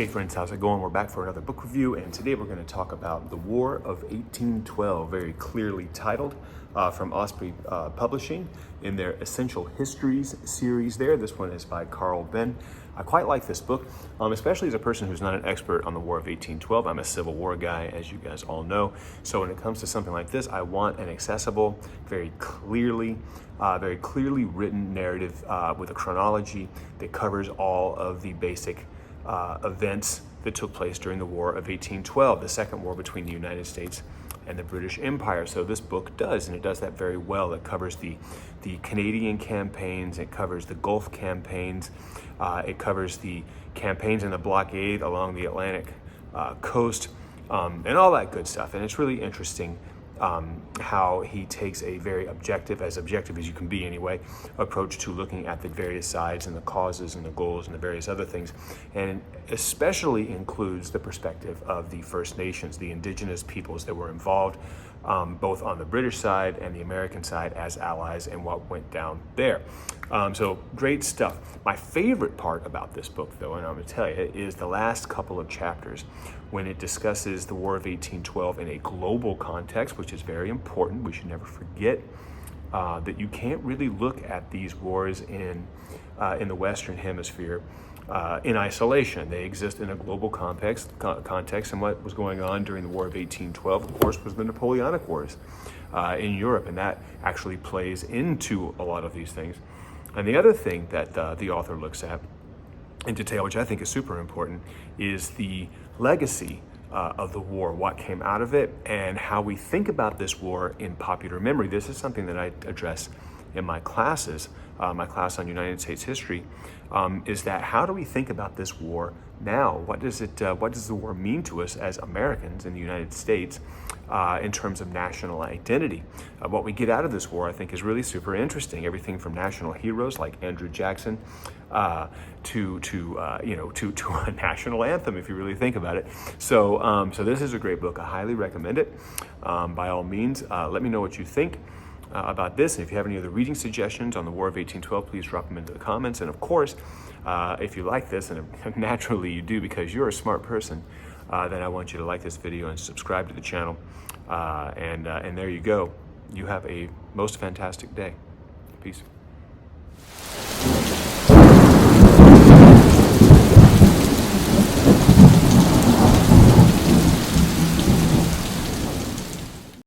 Hey friends, how's it going? We're back for another book review, and today we're going to talk about The War of 1812, very clearly titled, from Osprey Publishing in their Essential Histories series there. This one is by Benn. I quite like this book, especially as a person who's not an expert on the War of 1812. I'm a Civil War guy, as you guys all know. So when it comes to something like this, I want an accessible, very clearly written narrative with a chronology that covers all of the basic events that took place during the War of 1812, the second war between the United States and the British Empire. So this book does, and it does that very well. It covers the Canadian campaigns, it covers the Gulf campaigns, it covers the campaigns and the blockade along the Atlantic coast, and all that good stuff. And it's really interesting how he takes a very objective as you can be anyway, approach to looking at the various sides and the causes and the goals and the various other things, and especially includes the perspective of the First Nations, the indigenous peoples that were involved, both on the British side and the American side as allies, and what went down there. So great stuff. My favorite part about this book, though, and I'm going to tell you, is the last couple of chapters when it discusses the War of 1812 in a global context, which is very important. We should never forget that you can't really look at these wars in the Western Hemisphere in isolation. They exist in a global context, and what was going on during the War of 1812, of course, was the Napoleonic Wars in Europe, and that actually plays into a lot of these things. And the other thing that the author looks at in detail, which I think is super important, is the legacy of the war, what came out of it, and how we think about this war in popular memory. This is something that I address in my classes, my class on United States history, is that how do we think about this war now? What does the war mean to us as Americans in the United States in terms of national identity? What we get out of this war, I think, is really super interesting. Everything from national heroes like Andrew Jackson to a national anthem, if you really think about it. So this is a great book. I highly recommend it. By all means, let me know what you think about this. And if you have any other reading suggestions on the War of 1812, please drop them into the comments. And of course, if you like this, and naturally you do because you're a smart person, then I want you to like this video and subscribe to the channel. And there you go. You have a most fantastic day. Peace.